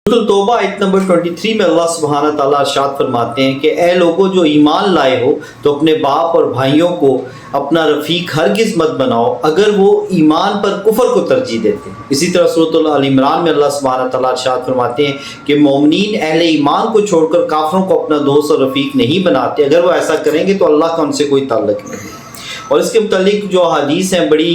तौबा आयत नंबर 23 में अल्लाह सुब्हानहू व तआला इरशाद फरमाते हैं कि ए लोगों जो ईमान लाए हो तो अपने बाप और भाइयों को अपना रफ़ीक हरगिज़ मत बनाओ अगर वो ईमान पर कुफर को तरजीह देते हैं। इसी तरह सूरह अल इमरान में अल्लाह सुब्हानहू व तआला इरशाद फरमाते हैं कि मोमिनीन अहले ईमान को छोड़कर काफिरों को अपना दोस्त और रफ़ीक नहीं बनाते, अगर वो ऐसा करेंगे तो अल्लाह का उनसे कोई ताल्लुक नहीं। और इसके मुतालिक जो हदीस हैं बड़ी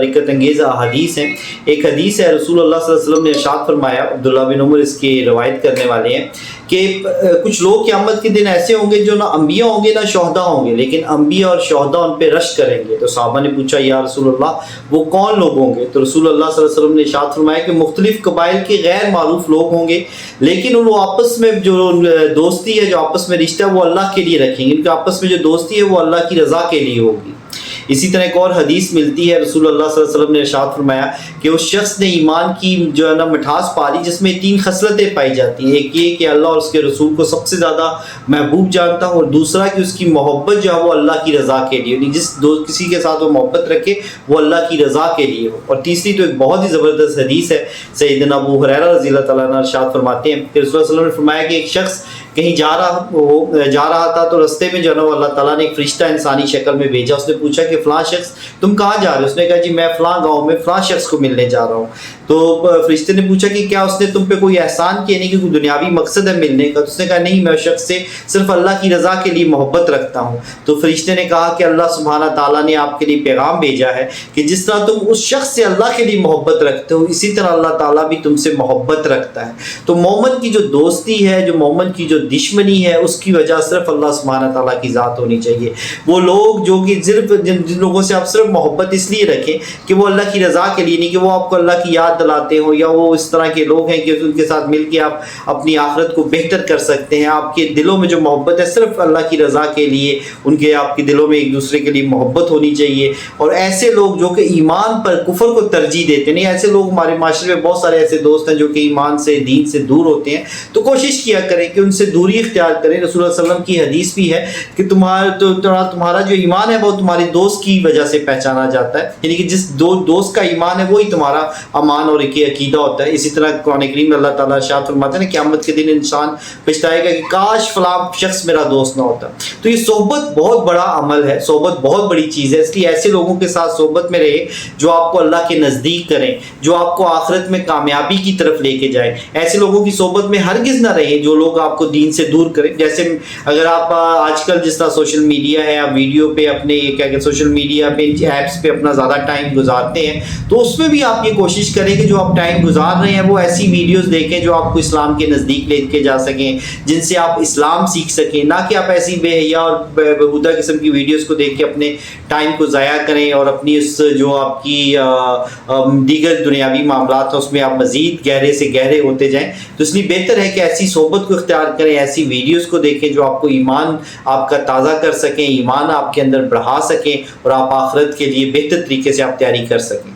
रिकत अंगेज़ हदीस हैं। एक हदीस है रसूलुल्लाह सल्लल्लाहु अलैहि वसल्लम ने इरशाद फरमाया, अब्दुल्लाह बिन उमर इसकी रवायत करने वाले हैं कि कुछ लोग क़यामत के दिन ऐसे होंगे जो ना अंबिया होंगे ना शोहदा होंगे, लेकिन अंबिया और शोहदा उन पर रश करेंगे। तो सहाबा ने पूछा या रसूलल्लाह वो कौन लोग होंगे? तो रसूलुल्लाह सल्लल्लाहु अलैहि वसल्लम ने इरशाद फरमाया कि मुख्तलिफ कबाइल के गैर मारूफ लोग होंगे, लेकिन वो आपस में जो दोस्ती है, जो आपस में रिश्ता है वो अल्लाह के लिए रखेंगे। उनके आपस में जो दोस्ती है वो अल्लाह की रज़ा के लिए होगी। इसी तरह एक और हदीस मिलती है, रसूलुल्लाह सल्लल्लाहु अलैहि वसल्लम ने इरशाद फरमाया कि उस शख्स ने ईमान की जो है ना मिठास पा ली जिसमें 3 खसलतें पाई जाती हैं। एक ये कि अल्लाह और उसके रसूल को सबसे ज़्यादा महबूब जानता हो, और दूसरा कि उसकी मोहब्बत जो है वो अल्लाह की रज़ा के लिए, किसी के साथ वो मोहब्बत रखे वो अल्लाह की रज़ा के लिए हो। और तीसरी तो एक बहुत ही ज़बरदस्त हदीस है, सैयदना अबू हुरैरा रज़ियल्लाहु तआला अन्हु इरशाद फरमाते हैं कि रसूलुल्लाह सल्लल्लाहु अलैहि वसल्लम ने फरमाया कि एक शख्स कहीं जा रहा था तो रास्ते में जो है अल्लाह ताला ने एक फरिश्ता इंसानी शक्ल में भेजा। उसने पूछा कि फ़लाँ शख्स तुम कहाँ जा रहे हो? उसने कहा जी मैं फ़लाँ गाँव में फ़लाँ शख्स को मिलने जा रहा हूँ। तो फरिश्ते ने पूछा कि क्या उसने तुम पे कोई एहसान किया, नहीं कि कोई दुनियावी मकसद है मिलने का? तो उसने कहा नहीं, मैं उस शख्स से सिर्फ अल्लाह की रज़ा के लिए मोहब्बत रखता हूँ। तो फरिश्ते ने कहा कि अल्लाह सुब्हानहू व तआला ने आपके लिए पैगाम भेजा है कि जिस तरह तुम उस शख्स से अल्लाह के लिए मोहब्बत रखते हो, इसी तरह अल्लाह ताला भी तुमसे मोहब्बत रखता है। तो मोमिन की जो दोस्ती है, जो मोमिन की जो दुश्मनी है, उसकी वजह सिर्फ अल्लाह सुब्हानहू व तआला की ज़ात होनी चाहिए। वो लोग जो कि सिर्फ जिन लोगों से आप सिर्फ मोहब्बत इसलिए रखें कि वो अल्लाह की रज़ा के लिए, नहीं कि वो आपको अल्लाह की याद दिलाते हो, या वो इस तरह के लोग हैं कि उनके साथ मिल के आप अपनी आखिरत को बेहतर कर सकते हैं। आपके दिलों में जो मोहब्बत है सिर्फ अल्लाह की रज़ा के लिए, उनके आपके दिलों में एक दूसरे के लिए मोहब्बत होनी चाहिए। और ऐसे लोग जो कि ईमान पर कुफर को तरजीह देते नहीं, ऐसे लोग हमारे माशरे में बहुत सारे ऐसे दोस्त हैं जो कि ईमान से दीन से दूर होते हैं। तो कोशिश किया करें कि उनसे दूरी इख्तियार करें। रसूलुल्लाह सल्लल्लाहु अलैहि वसल्लम की हदीस भी है कि तुम्हारा जो ईमान है वो तुम्हारे दोस्त की वजह से पहचाना जाता है, यानी कि जिस दोस्त का ईमान है वही तुम्हारा अमान और एक अकीदा होता है। इसी तरह कुरान करीम में अल्लाह ताला इरशाद फरमाते हैं ना, क़यामत के दिन इंसान पछताएगा कि काश फलां शख्स मेरा दोस्त ना होता। तो ये सोहबत बहुत बड़ा अमल है, सोहबत बहुत बड़ी चीज़ है। इसलिए ऐसे लोगों के साथ सोहबत में रहे जो आपको अल्लाह के नज़दीक करें, जो आपको आखिरत में कामयाबी की तरफ लेके जाए। ऐसे लोगों की सोहबत में हरगिज़ ना रहे जो लोग आपको दीन से दूर करें। जैसे अगर आप आजकल जिस तरह सोशल मीडिया है, आप वीडियो पे अपने क्या कहते सोशल मीडिया पे ऐप्स पे अपना ज़्यादा टाइम गुजारते हैं, तो उसमें भी आप ये कोशिश करें कि जो आप टाइम गुजार रहे हैं वो ऐसी वीडियोस देखें जो आपको इस्लाम के नज़दीक लेके जा सकें, जिनसे आप इस्लाम सीख सकें, ना कि आप ऐसी बेहया और बेहुदा किस्म की वीडियोस को देख के अपने टाइम को ज़ाया करें और अपनी उस जो आपकी दीगर दुनियावी मामलात हैं उसमें आप मज़ीद गहरे से गहरे होते जाएँ। तो इसलिए बेहतर है कि ऐसी सोहबत को इख्तियार करें, ऐसी वीडियोज़ को देखें जो आपको ईमान आपका ताज़ा कर सकें, ईमान आपके अंदर बढ़ा सकें और आप आखिरत के लिए बेहतर तरीके से आप तैयारी कर सकें।